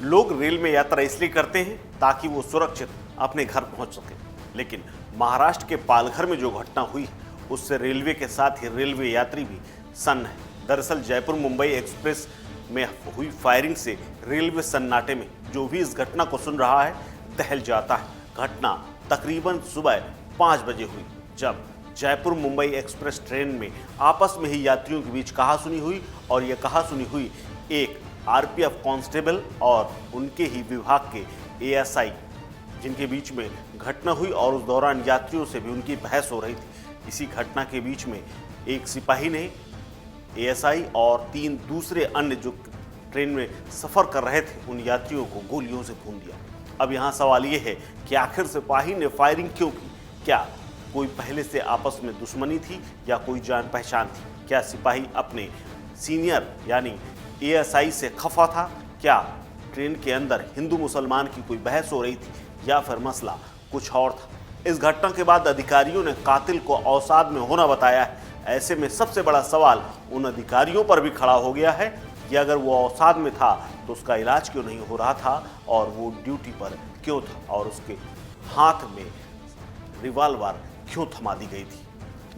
लोग रेल में यात्रा इसलिए करते हैं ताकि वो सुरक्षित अपने घर पहुंच सके, लेकिन महाराष्ट्र के पालघर में जो घटना हुई उससे रेलवे के साथ ही रेलवे यात्री भी सन्न है। दरअसल जयपुर मुंबई एक्सप्रेस में हुई फायरिंग से रेलवे सन्नाटे में जो भी इस घटना को सुन रहा है दहल जाता है। घटना तकरीबन सुबह 5 बजे हुई, जब जयपुर मुंबई एक्सप्रेस ट्रेन में आपस में ही यात्रियों के बीच कहासुनी हुई और यह कहासुनी हुई एक आरपीएफ कांस्टेबल और उनके ही विभाग के एएसआई जिनके बीच में घटना हुई, और उस दौरान यात्रियों से भी उनकी बहस हो रही थी। इसी घटना के बीच में एक सिपाही ने एएसआई और 3 दूसरे अन्य जो ट्रेन में सफ़र कर रहे थे उन यात्रियों को गोलियों से भून दिया। अब यहाँ सवाल ये है कि आखिर सिपाही ने फायरिंग क्यों की? क्या कोई पहले से आपस में दुश्मनी थी या कोई जान पहचान थी? क्या सिपाही अपने सीनियर यानी एएसआई से खफा था? क्या ट्रेन के अंदर हिंदू मुसलमान की कोई बहस हो रही थी या फिर मसला कुछ और था? इस घटना के बाद अधिकारियों ने कातिल को अवसाद में होना बताया है। ऐसे में सबसे बड़ा सवाल उन अधिकारियों पर भी खड़ा हो गया है कि अगर वो अवसाद में था तो उसका इलाज क्यों नहीं हो रहा था, और वो ड्यूटी पर क्यों था, और उसके हाथ में रिवॉल्वर क्यों थमा दी गई थी।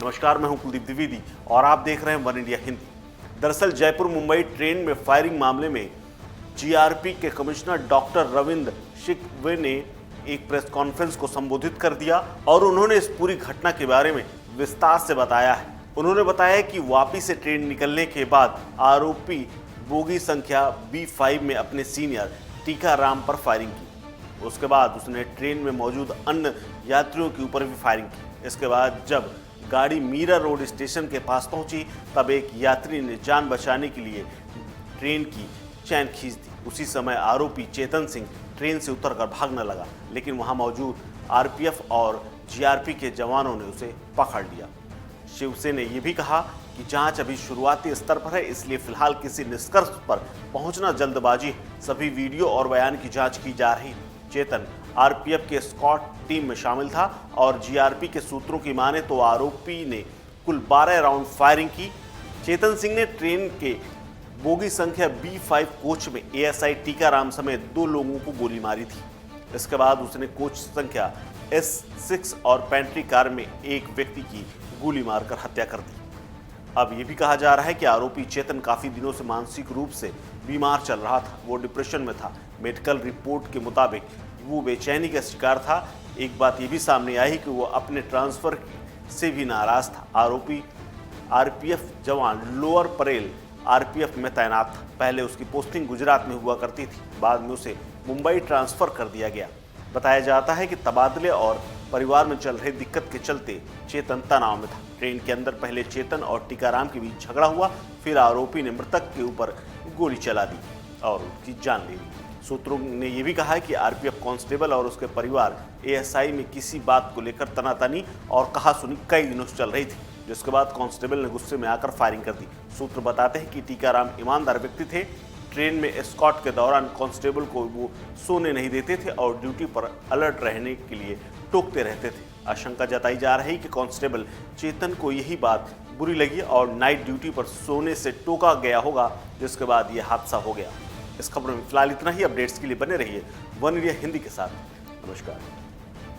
नमस्कार, मैं हूं कुलदीप द्विवेदी और आप देख रहे हैं वन इंडिया हिंदी। दरअसल जयपुर मुंबई ट्रेन में फायरिंग मामले में जीआरपी के कमिश्नर डॉक्टर रविंद्र शिकवे ने एक प्रेस कॉन्फ्रेंस को संबोधित कर दिया और उन्होंने इस पूरी घटना के बारे में विस्तार से बताया है। उन्होंने बताया कि वापी से ट्रेन निकलने के बाद आरोपी बोगी संख्या B5 में अपने सीनियर टीकाराम पर फायरिंग की। उसके बाद उसने ट्रेन में मौजूद अन्य यात्रियों के ऊपर भी फायरिंग की। इसके बाद जब गाड़ी मीरा रोड स्टेशन के पास पहुंची तब एक यात्री ने जान बचाने के लिए ट्रेन की चैन खींच दी। उसी समय आरोपी चेतन सिंह ट्रेन से उतरकर भागने लगा, लेकिन वहां मौजूद आरपीएफ और जीआरपी के जवानों ने उसे पकड़ लिया। शिवसेना ने यह भी कहा कि जांच अभी शुरुआती स्तर पर है, इसलिए फिलहाल किसी निष्कर्ष पर पहुंचना जल्दबाजी है। सभी वीडियो और बयान की जांच की जा रही है। चेतन आरपीएफ के स्क्वाड टीम में शामिल था और जीआरपी के सूत्रों की माने तो आरोपी ने कुल 12 राउंड फायरिंग की। चेतन सिंह ने ट्रेन के बोगी संख्या B5 कोच में एएसआई टीकाराम समेत 2 लोगों को गोली मारी थी। इसके बाद उसने कोच संख्या S6 और पेंट्री कार में एक व्यक्ति की गोली मारकर हत्या कर दी। अब यह भी कहा जा रहा है कि आरोपी चेतन काफी दिनों से मानसिक रूप से बीमार चल रहा था। वो डिप्रेशन में था। मेडिकल रिपोर्ट के मुताबिक वो बेचैनी का शिकार था। एक बात यह भी सामने आई कि वो अपने ट्रांसफर से भी नाराज था। आरोपी आरपीएफ जवान लोअर परेल आरपीएफ में तैनात था। पहले उसकी पोस्टिंग गुजरात में हुआ करती थी, बाद में उसे मुंबई ट्रांसफर कर दिया गया। बताया जाता है कि तबादले और परिवार में चल रही दिक्कत के चलते चेतन तनाव में था। ट्रेन के अंदर पहले चेतन और टीकाराम के बीच झगड़ा हुआ, फिर आरोपी ने मृतक के ऊपर गोली चला दी और उसकी जान ले ली। सूत्रों ने यह भी कहा कि आरपीएफ कांस्टेबल और उसके परिवार एएसआई में किसी बात को लेकर तनातनी और कहासुनी कई दिनों से चल रही थी, जिसके बाद कांस्टेबल ने गुस्से में आकर फायरिंग कर दी। सूत्र बताते हैं कि टीकाराम ईमानदार व्यक्ति थे। ट्रेन में एस्कॉर्ट के दौरान कांस्टेबल को वो सोने नहीं देते थे और ड्यूटी पर अलर्ट रहने के लिए टोकते रहते थे। आशंका जताई जा रही कि कांस्टेबल चेतन को यही बात बुरी लगी और नाइट ड्यूटी पर सोने से टोका गया होगा, जिसके बाद यह हादसा हो गया। इस खबर में फिलहाल इतना ही। अपडेट्स के लिए बने रहिए वन इंडिया हिंदी के साथ। नमस्कार।